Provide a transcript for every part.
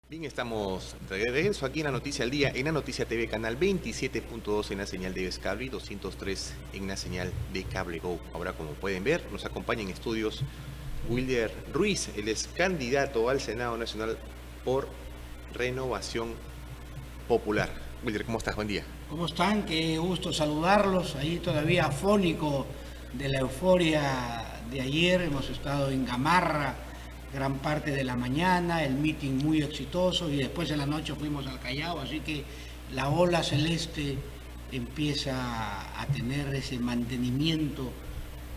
Bien, estamos de regreso aquí en La Noticia al Día, en La Noticia TV, canal 27.2 en la señal de Cable y 203 en la señal de Cable Go. Ahora, como pueden ver, nos acompaña en estudios Wilder Ruiz. Él es candidato al Senado Nacional por Renovación Popular. Wilder, ¿cómo estás? Buen día. ¿Cómo están? Qué gusto saludarlos. Ahí todavía afónico de la euforia de ayer. Hemos estado en Gamarra gran parte de la mañana, el meeting muy exitoso y después en la noche fuimos al Callao. Así que la ola celeste empieza a tener ese mantenimiento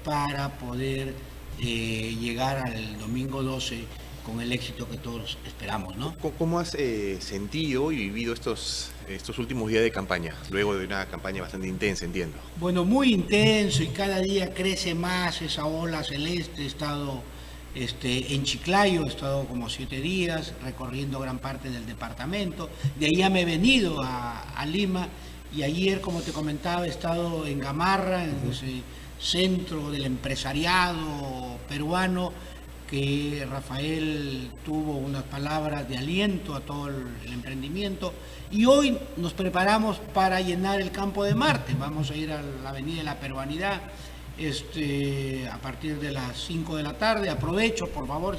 para poder llegar al domingo 12 con el éxito que todos esperamos, ¿no? ¿Cómo has sentido y vivido estos últimos días de campaña? Luego de una campaña bastante intensa, entiendo. Bueno, muy intenso y cada día crece más esa ola celeste. He estado en Chiclayo, he estado como 7 días recorriendo gran parte del departamento. De ahí ya me he venido a Lima y ayer, como te comentaba, he estado en Gamarra, en ese centro del empresariado peruano, que Rafael tuvo unas palabras de aliento a todo el emprendimiento. Y hoy nos preparamos para llenar el Campo de Marte. Vamos a ir a la Avenida de la Peruanidad a partir de las 5 de la tarde. Aprovecho, por favor,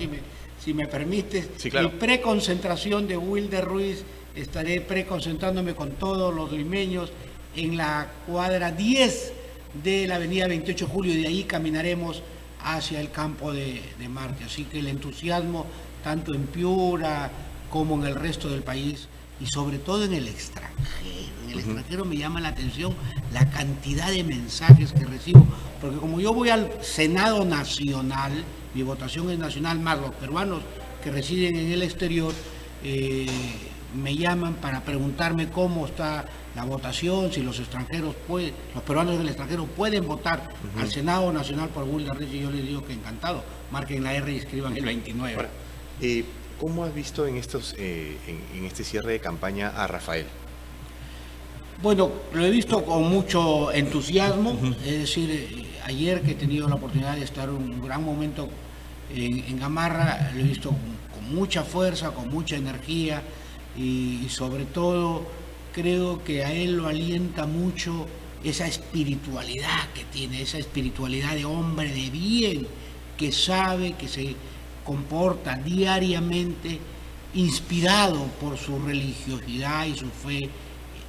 si me permites, sí, claro. Mi preconcentración de Wilder Ruiz. Estaré preconcentrándome con todos los limeños en la cuadra 10 de la Avenida 28 de Julio y de ahí caminaremos hacia el Campo de Marte. Así que el entusiasmo, tanto en Piura como en el resto del país y sobre todo en el extranjero. En el extranjero me llama la atención la cantidad de mensajes que recibo, porque como yo voy al Senado Nacional, mi votación es nacional, más los peruanos que residen en el exterior, me llaman para preguntarme cómo está la votación, si los peruanos del extranjero pueden votar al Senado Nacional por Wilder Ruiz, y yo les digo que encantado, marquen la R y escriban el 29. Ahora, ¿cómo has visto en este cierre de campaña a Rafael? Bueno, lo he visto con mucho entusiasmo, es decir, ayer que he tenido la oportunidad de estar un gran momento en Gamarra, lo he visto con mucha fuerza, con mucha energía y sobre todo creo que a él lo alienta mucho esa espiritualidad que tiene, esa espiritualidad de hombre de bien, que sabe, que se comporta diariamente inspirado por su religiosidad y su fe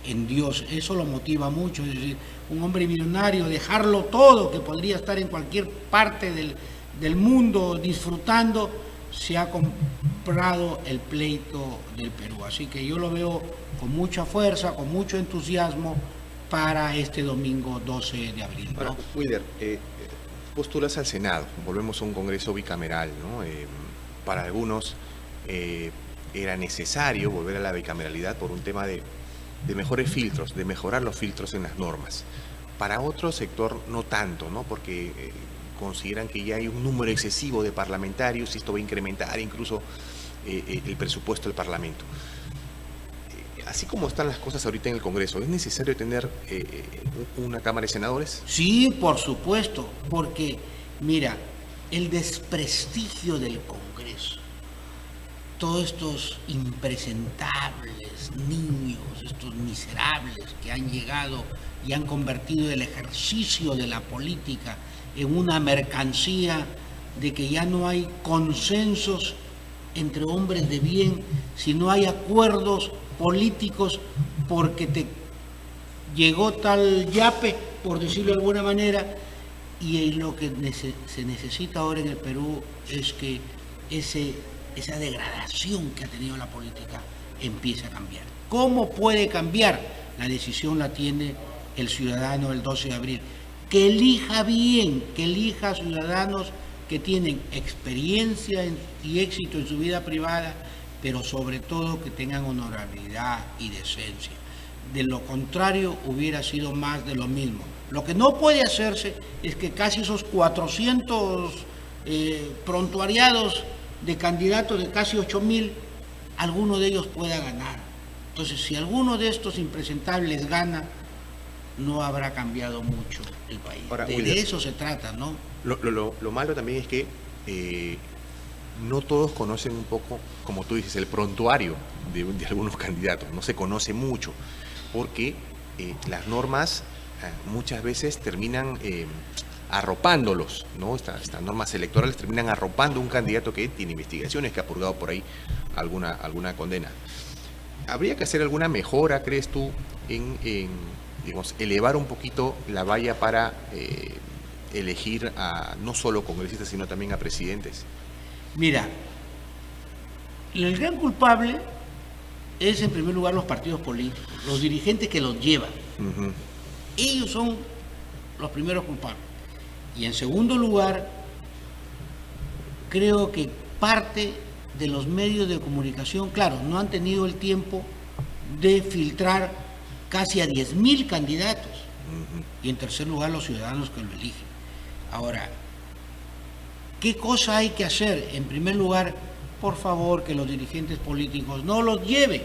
en Dios. Eso lo motiva mucho, es decir, un hombre millonario, dejarlo todo, que podría estar en cualquier parte del mundo disfrutando, se ha comprado el pleito del Perú. Así que yo lo veo con mucha fuerza, con mucho entusiasmo para este domingo 12 de abril, ¿no? Ahora, Wilder, postulas al Senado, volvemos a un Congreso bicameral, ¿no? Para algunos era necesario volver a la bicameralidad por un tema de mejores filtros, de mejorar los filtros en las normas. Para otro sector no tanto, ¿no? Porque consideran que ya hay un número excesivo de parlamentarios y esto va a incrementar incluso el presupuesto del Parlamento. Así como están las cosas ahorita en el Congreso, ¿es necesario tener una Cámara de Senadores? Sí, por supuesto, porque mira, el desprestigio del Congreso, todos estos impresentables niños, estos miserables que han llegado y han convertido el ejercicio de la política en una mercancía, de que ya no hay consensos entre hombres de bien, si no hay acuerdos políticos porque te llegó tal yape, por decirlo de alguna manera, y lo que se necesita ahora en el Perú es que esa degradación que ha tenido la política empiece a cambiar. ¿Cómo puede cambiar? La decisión la tiene el ciudadano el 12 de abril. Que elija bien, que elija ciudadanos que tienen experiencia y éxito en su vida privada, pero sobre todo que tengan honorabilidad y decencia. De lo contrario, hubiera sido más de lo mismo. Lo que no puede hacerse es que casi esos 400 prontuariados de candidatos, de casi 8.000, alguno de ellos pueda ganar. Entonces, si alguno de estos impresentables gana, no habrá cambiado mucho el país. Ahora, de eso se trata, ¿no? Lo malo también es que no todos conocen un poco, como tú dices, el prontuario de algunos candidatos, no se conoce mucho, porque las normas muchas veces terminan arropándolos, ¿no? Estas normas electorales terminan arropando un candidato que tiene investigaciones, que ha purgado por ahí alguna condena. ¿Habría que hacer alguna mejora, crees tú, en digamos, elevar un poquito la valla para elegir a no solo congresistas, sino también a presidentes? Mira, el gran culpable es en primer lugar los partidos políticos, los dirigentes que los llevan. Uh-huh. Ellos son los primeros culpables. Y en segundo lugar, creo que parte de los medios de comunicación, claro, no han tenido el tiempo de filtrar casi a 10.000 candidatos. Uh-huh. Y en tercer lugar, los ciudadanos que lo eligen. Ahora, ¿qué cosa hay que hacer? En primer lugar, por favor, que los dirigentes políticos no los lleven.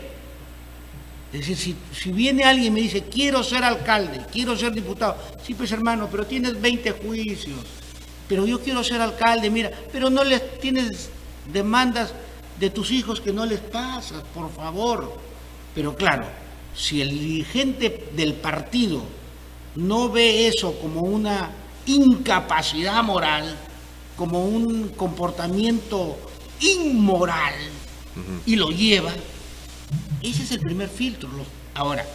Es decir, si viene alguien y me dice, quiero ser alcalde, quiero ser diputado, sí, pues hermano, pero tienes 20 juicios, pero yo quiero ser alcalde, mira, pero no les tienes demandas de tus hijos que no les pasas, por favor. Pero claro, si el dirigente del partido no ve eso como una incapacidad moral, como un comportamiento inmoral, uh-huh, y lo lleva, ese es el primer filtro. Ahora,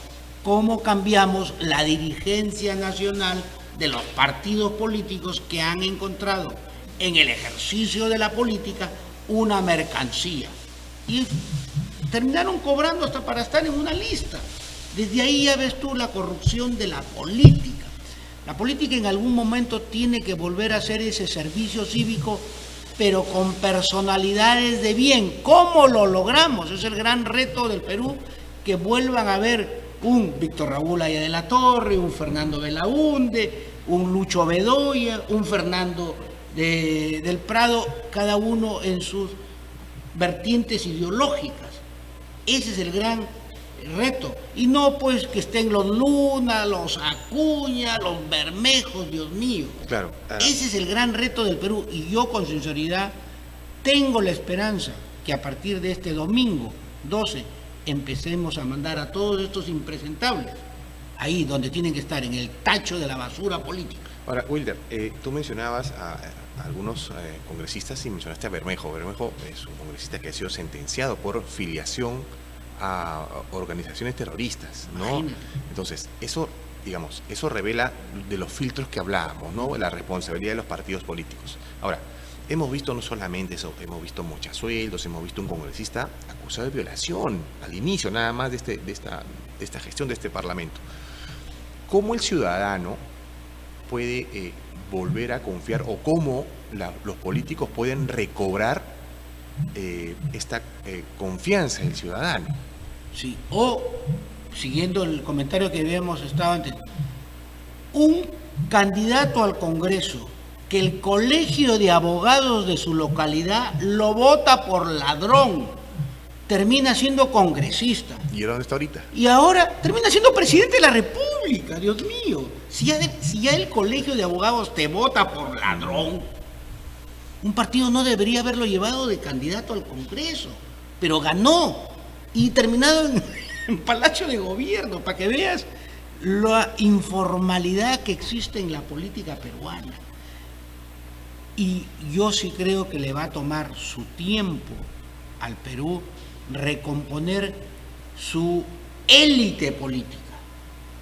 ¿cómo cambiamos la dirigencia nacional de los partidos políticos que han encontrado en el ejercicio de la política una mercancía? Y terminaron cobrando hasta para estar en una lista. Desde ahí ya ves tú la corrupción de la política. La política en algún momento tiene que volver a hacer ese servicio cívico, pero con personalidades de bien. ¿Cómo lo logramos? Es el gran reto del Perú, que vuelvan a ver un Víctor Raúl Haya de la Torre, un Fernando Belaúnde, un Lucho Bedoya, un Fernando del Prado, cada uno en sus vertientes ideológicas. Ese es el gran reto. Y no pues que estén los Luna, los Acuña, los Bermejos, Dios mío. Claro. Ese es el gran reto del Perú, y yo con sinceridad tengo la esperanza que a partir de este domingo 12 empecemos a mandar a todos estos impresentables ahí donde tienen que estar, en el tacho de la basura política. Ahora, Wilder, tú mencionabas a algunos congresistas y mencionaste a Bermejo. Bermejo es un congresista que ha sido sentenciado por filiación a organizaciones terroristas, ¿no? Imagínate. Entonces, eso, digamos, eso revela de los filtros que hablábamos, ¿no? La responsabilidad de los partidos políticos. Ahora, hemos visto no solamente eso, hemos visto muchos sueldos, hemos visto un congresista acusado de violación al inicio nada más de esta gestión de este Parlamento. ¿Cómo el ciudadano puede volver a confiar, o cómo los políticos pueden recobrar esta confianza del ciudadano? Sí, o, siguiendo el comentario que habíamos estado antes, un candidato al Congreso que el colegio de abogados de su localidad lo vota por ladrón, termina siendo congresista. ¿Y ahora dónde está ahorita? Y ahora termina siendo presidente de la República, Dios mío. Si ya el colegio de abogados te vota por ladrón, un partido no debería haberlo llevado de candidato al Congreso, pero ganó y terminado en Palacio de Gobierno, para que veas la informalidad que existe en la política peruana. Y yo sí creo que le va a tomar su tiempo al Perú recomponer su élite política.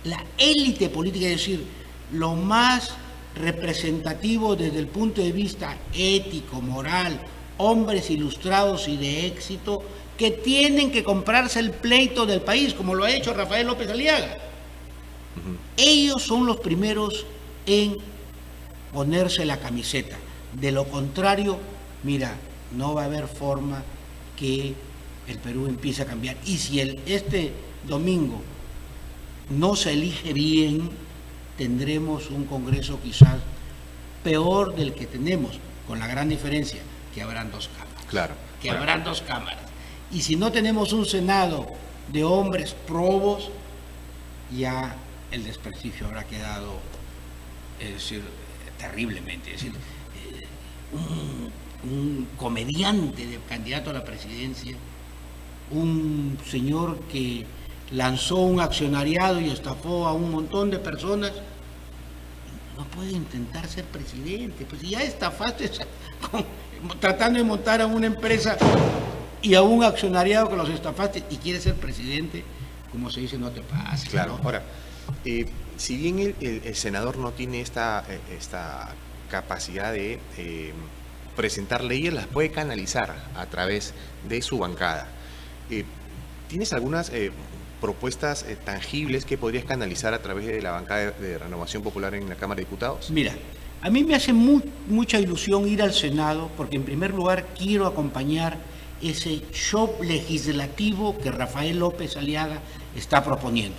La élite política, es decir, lo más representativo desde el punto de vista ético, moral, hombres ilustrados y de éxito que tienen que comprarse el pleito del país, como lo ha hecho Rafael López Aliaga. Uh-huh. Ellos son los primeros en ponerse la camiseta. De lo contrario, mira, no va a haber forma que el Perú empiece a cambiar. Y si este domingo no se elige bien, tendremos un Congreso quizás peor del que tenemos, con la gran diferencia que habrán dos cámaras. Claro. Que habrán dos cámaras. Y si no tenemos un Senado de hombres probos, ya el desprestigio habrá quedado, es decir, terriblemente. Es decir, un comediante de candidato a la presidencia un señor que lanzó un accionariado y estafó a un montón de personas, no puede intentar ser presidente. Pues si ya estafaste tratando de montar a una empresa y a un accionariado que los estafaste y quieres ser presidente, como se dice, no te pases. Claro, ¿no? ahora, si bien el senador no tiene esta capacidad de presentar leyes, las puede canalizar a través de su bancada. ¿Tienes algunas propuestas tangibles que podrías canalizar a través de la bancada de Renovación Popular en la Cámara de Diputados? Mira, a mí me hace mucha ilusión ir al Senado porque en primer lugar quiero acompañar ese show legislativo que Rafael López Aliaga está proponiendo,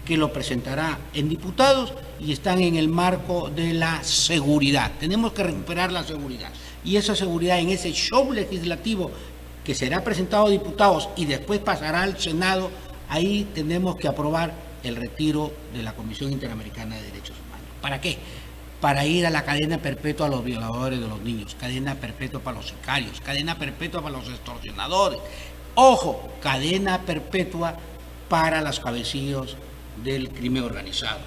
que lo presentará en diputados y están en el marco de la seguridad. Tenemos que recuperar la seguridad. Y esa seguridad en ese show legislativo que será presentado a diputados y después pasará al Senado, ahí tenemos que aprobar el retiro de la Comisión Interamericana de Derechos Humanos. ¿Para qué? Para ir a la cadena perpetua a los violadores de los niños, cadena perpetua para los sicarios, cadena perpetua para los extorsionadores. Ojo, cadena perpetua para los cabecillos del crimen organizado.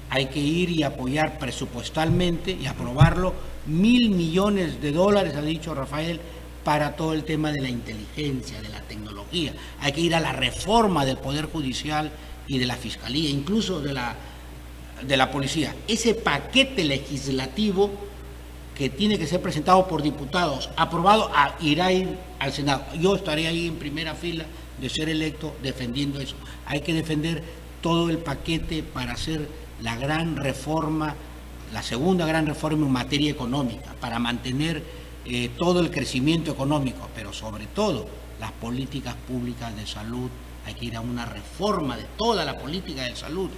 Hay que ir y apoyar presupuestalmente y aprobarlo $1.000 millones, ha dicho Rafael, para todo el tema de la inteligencia, de la tecnología. Hay que ir a la reforma del Poder Judicial y de la Fiscalía, incluso de la Policía. Ese paquete legislativo que tiene que ser presentado por diputados, aprobado, irá a ir al Senado. Yo estaré ahí en primera fila de ser electo defendiendo eso. Hay que defender todo el paquete para hacer la gran reforma, la segunda gran reforma en materia económica, para mantener todo el crecimiento económico, pero sobre todo las políticas públicas de salud. Hay que ir a una reforma de toda la política de salud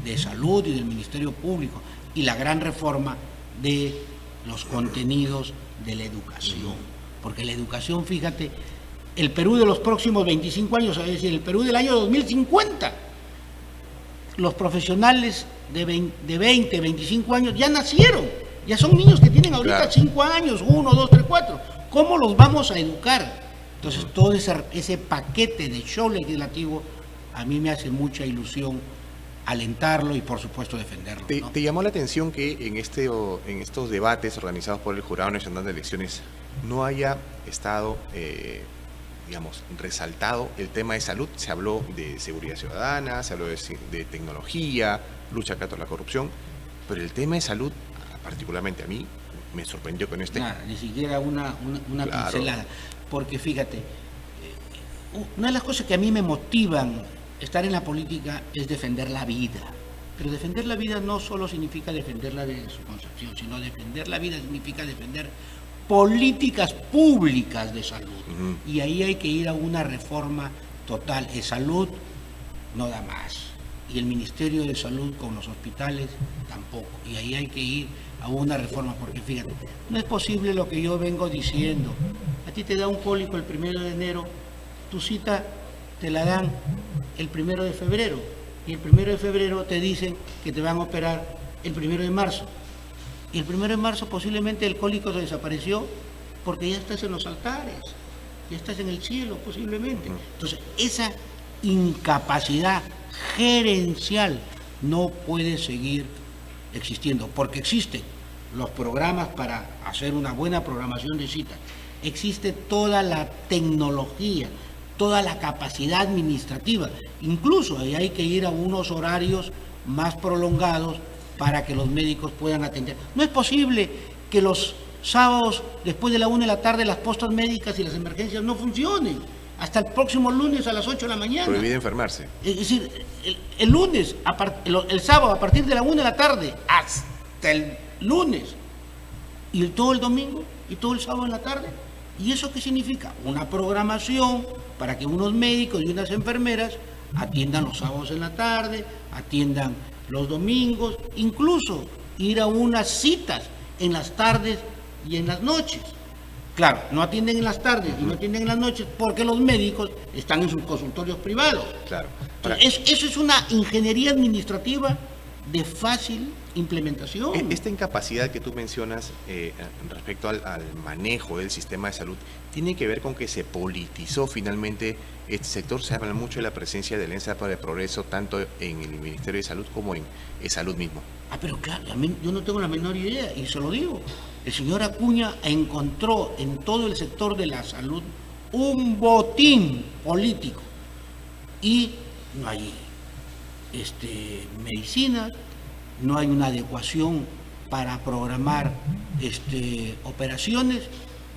y del Ministerio Público, y la gran reforma de los contenidos de la educación. Porque la educación, fíjate, el Perú de los próximos 25 años, es decir, el Perú del año 2050, los profesionales de 20, 25 años ya nacieron, ya son niños que tienen ahorita 5 años, 1, 2, 3, 4. ¿Cómo los vamos a educar? Entonces, todo ese paquete de show legislativo a mí me hace mucha ilusión alentarlo y, por supuesto, defenderlo. ¿No? ¿Te llamó la atención que en estos debates organizados por el Jurado Nacional de Elecciones no haya estado, resaltado el tema de salud? Se habló de seguridad ciudadana, se habló de tecnología, lucha contra la corrupción, pero el tema de salud, particularmente a mí, me sorprendió que no esté. Nada, ni siquiera una pincelada. Porque fíjate, una de las cosas que a mí me motivan estar en la política es defender la vida. Pero defender la vida no solo significa defenderla de su concepción, sino defender la vida significa defender políticas públicas de salud. Y ahí hay que ir a una reforma total. De salud no da más. Y el Ministerio de Salud con los hospitales tampoco. Y ahí hay que ir a una reforma, porque fíjate, no es posible lo que yo vengo diciendo. A ti te da un cólico el 1 de enero, tu cita te la dan el 1 de febrero, y el 1 de febrero te dicen que te van a operar el 1 de marzo. Y el 1 de marzo posiblemente el cólico se desapareció porque ya estás en los altares, ya estás en el cielo posiblemente. Entonces, esa incapacidad gerencial no puede seguir existiendo, porque existen los programas para hacer una buena programación de citas, existe toda la tecnología, toda la capacidad administrativa, incluso ahí hay que ir a unos horarios más prolongados para que los médicos puedan atender. No es posible que los sábados después de la 1 de la tarde las postas médicas y las emergencias no funcionen. Hasta el próximo lunes a las 8 de la mañana. Prohibido enfermarse. Es decir, el lunes, el sábado a partir de la 1 de la tarde hasta el lunes, y todo el domingo, y todo el sábado en la tarde. ¿Y eso qué significa? Una programación para que unos médicos y unas enfermeras atiendan los sábados en la tarde, atiendan los domingos, incluso ir a unas citas en las tardes y en las noches. Claro, no atienden en las tardes y no atienden en las noches porque los médicos están en sus consultorios privados. Claro. Entonces, eso es una ingeniería administrativa de fácil implementación. Esta incapacidad que tú mencionas respecto al manejo del sistema de salud tiene que ver con que se politizó finalmente este sector. Se habla mucho de la presencia de la Alianza para el Progreso tanto en el Ministerio de Salud como en Salud mismo. Pero claro, yo no tengo la menor idea y se lo digo. El señor Acuña encontró en todo el sector de la salud un botín político y no hay medicinas, no hay una adecuación para programar operaciones,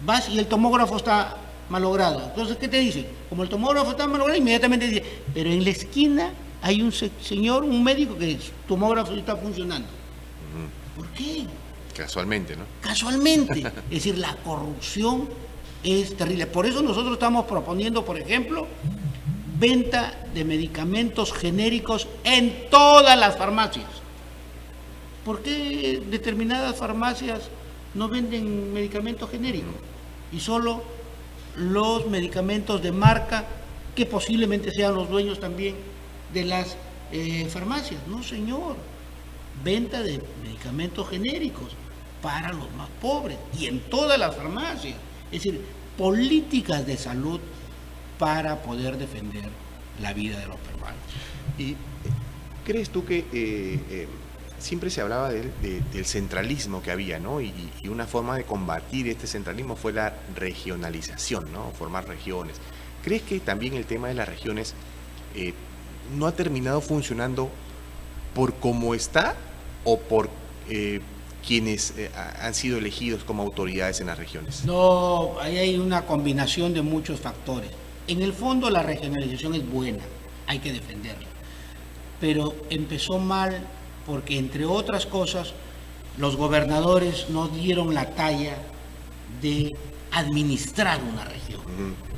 vas y el tomógrafo está malogrado. Entonces, ¿qué te dice? Como el tomógrafo está malogrado, inmediatamente dice, pero en la esquina hay un señor, un médico que el tomógrafo está funcionando. ¿Por qué? Casualmente, ¿no? Casualmente. Es decir, la corrupción es terrible. Por eso nosotros estamos proponiendo, por ejemplo, venta de medicamentos genéricos en todas las farmacias. ¿Por qué determinadas farmacias no venden medicamentos genéricos? Y solo los medicamentos de marca, que posiblemente sean los dueños también de las farmacias. No, señor. Venta de medicamentos genéricos para los más pobres y en todas las farmacias. Es decir, políticas de salud para poder defender la vida de los peruanos. ¿Y crees tú que siempre se hablaba del centralismo que había, ¿no? Y una forma de combatir este centralismo fue la regionalización, ¿no? Formar regiones. ¿Crees que también el tema de las regiones no ha terminado funcionando por cómo está o por quienes han sido elegidos como autoridades en las regiones? No, ahí hay una combinación de muchos factores. En el fondo la regionalización es buena, hay que defenderla. Pero empezó mal porque, entre otras cosas, los gobernadores no dieron la talla de administrar una región.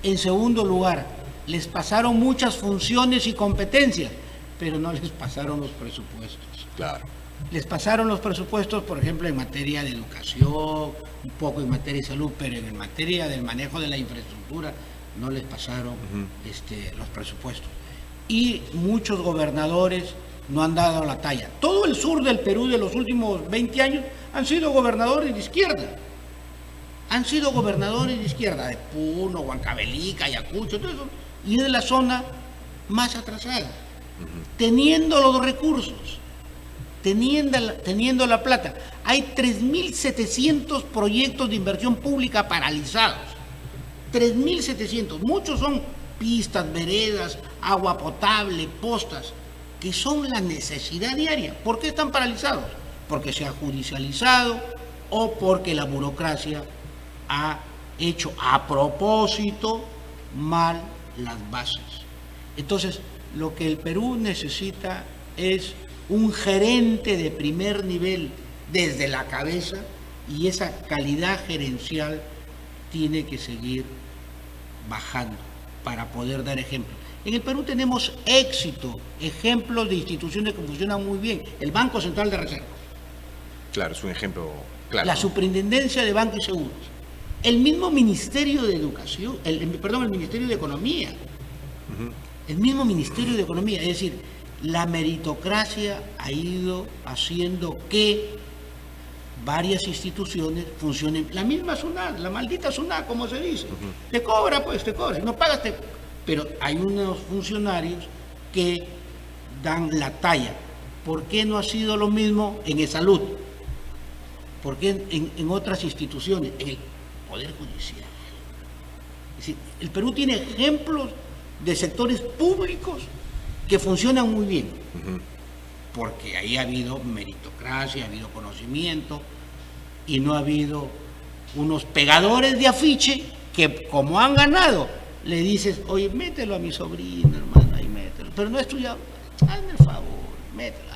En segundo lugar, les pasaron muchas funciones y competencias, pero no les pasaron los presupuestos. Claro. Les pasaron los presupuestos, por ejemplo, en materia de educación, un poco en materia de salud, pero en materia del manejo de la infraestructura no les pasaron los presupuestos. Y muchos gobernadores no han dado la talla. Todo el sur del Perú de los últimos 20 años han sido gobernadores de izquierda. Han sido gobernadores de izquierda, de Puno, Huancavelica, Ayacucho, todo eso, y de la zona más atrasada. Teniendo los recursos, teniendo la plata. Hay 3.700 proyectos de inversión pública paralizados. 3.700. Muchos son pistas, veredas, agua potable, postas, que son la necesidad diaria. ¿Por qué están paralizados? Porque se ha judicializado o porque la burocracia ha hecho a propósito mal las bases. Entonces, lo que el Perú necesita es un gerente de primer nivel desde la cabeza, y esa calidad gerencial tiene que seguir bajando para poder dar ejemplo. En el Perú tenemos ejemplos de instituciones que funcionan muy bien. El Banco Central de Reserva. Claro, es un ejemplo claro. La Superintendencia de Bancos y Seguros. El mismo Ministerio de Educación, el Ministerio de Economía. El mismo Ministerio de Economía. Es decir, la meritocracia ha ido haciendo que varias instituciones funcionen. La misma SUNAT, la maldita SUNAT, como se dice. Te cobra, pues te cobra. No pagas, pero hay unos funcionarios que dan la talla. ¿Por qué no ha sido lo mismo en salud? ¿Por qué en otras instituciones? En el Poder Judicial. Es decir, el Perú tiene ejemplos de sectores públicos que funcionan muy bien, porque ahí ha habido meritocracia, ha habido conocimiento, y no ha habido unos pegadores de afiche que, como han ganado, le dices, oye, mételo a mi sobrino, hermano, ahí mételo, pero no es tuyo, hazme el favor, mételo.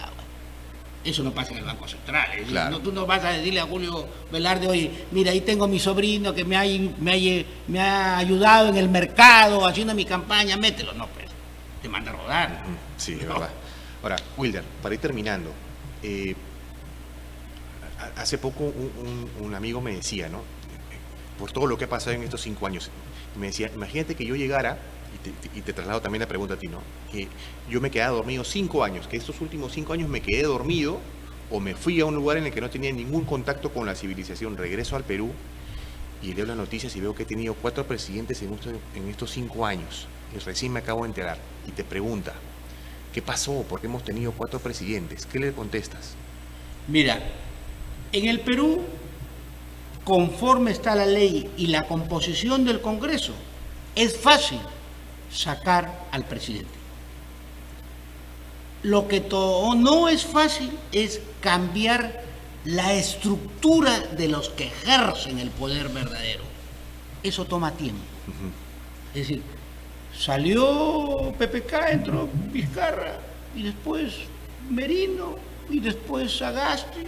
Eso no pasa en el Banco Central. Claro. Tú no vas a decirle a Julio Velarde, oye, mira, ahí tengo a mi sobrino que me ha ayudado en el mercado, haciendo mi campaña, mételo. No, pues, te manda a rodar. Sí, es verdad. Ahora, Wilder, para ir terminando, hace poco un amigo me decía, ¿no? Por todo lo que ha pasado en estos 5 años, me decía, imagínate que yo llegara y te traslado también la pregunta a ti, ¿no? Que yo me he quedado dormido 5 años, que estos últimos 5 años me quedé dormido o me fui a un lugar en el que no tenía ningún contacto con la civilización. Regreso al Perú y leo las noticias y veo que he tenido 4 presidentes en estos 5 años. Y recién me acabo de enterar. Y te pregunta, ¿qué pasó? ¿Por qué hemos tenido 4 presidentes? ¿Qué le contestas? Mira, en el Perú, conforme está la ley y la composición del Congreso, es fácil sacar al presidente. Lo que no es fácil es cambiar la estructura de los que ejercen el poder verdadero. Eso toma tiempo. Es decir, salió PPK, entró Vizcarra, y después Merino, y después Sagasti,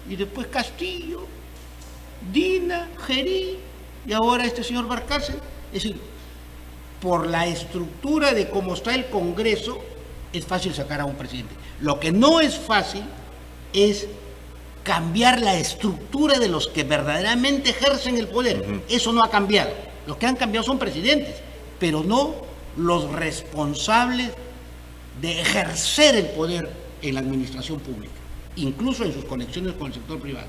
y después Castillo, Dina, Gerí, y ahora este señor Valcárcel. Es decir, por la estructura de cómo está el Congreso, es fácil sacar a un presidente. Lo que no es fácil es cambiar la estructura de los que verdaderamente ejercen el poder. Eso no ha cambiado. Los que han cambiado son presidentes, pero no los responsables de ejercer el poder en la administración pública, incluso en sus conexiones con el sector privado.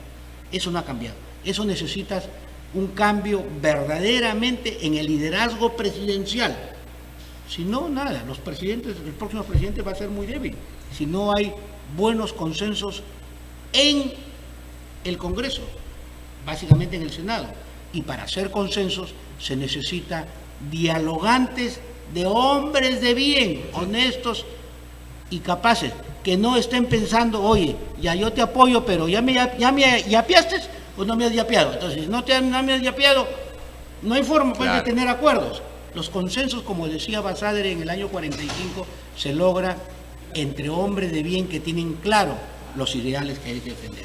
Eso no ha cambiado. Eso necesita un cambio verdaderamente en el liderazgo presidencial. Si no, nada, el próximo presidente va a ser muy débil. Si no hay buenos consensos en el Congreso, básicamente en el Senado. Y para hacer consensos se necesita dialogantes de hombres de bien, honestos y capaces, que no estén pensando, oye, ya yo te apoyo, pero ya me yapeaste o no me has yapeado. Entonces, no me has yapeado, no hay forma pues, de tener acuerdos. Los consensos, como decía Basadre en el año 45, se logra entre hombres de bien que tienen claro los ideales que hay que defender.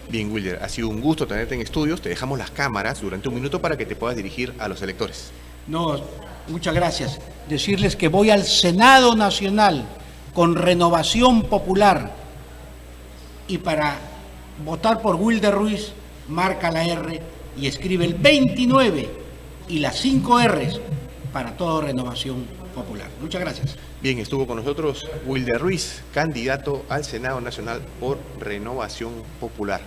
Bien, Wilder, ha sido un gusto tenerte en estudios. Te dejamos las cámaras durante un minuto para que te puedas dirigir a los electores. No, muchas gracias. Decirles que voy al Senado Nacional con Renovación Popular, y para votar por Wilder Ruiz, marca la R y escribe el 29 y las 5 R's para toda Renovación Popular. Muchas gracias. Bien, estuvo con nosotros Wilder Ruiz, candidato al Senado Nacional por Renovación Popular.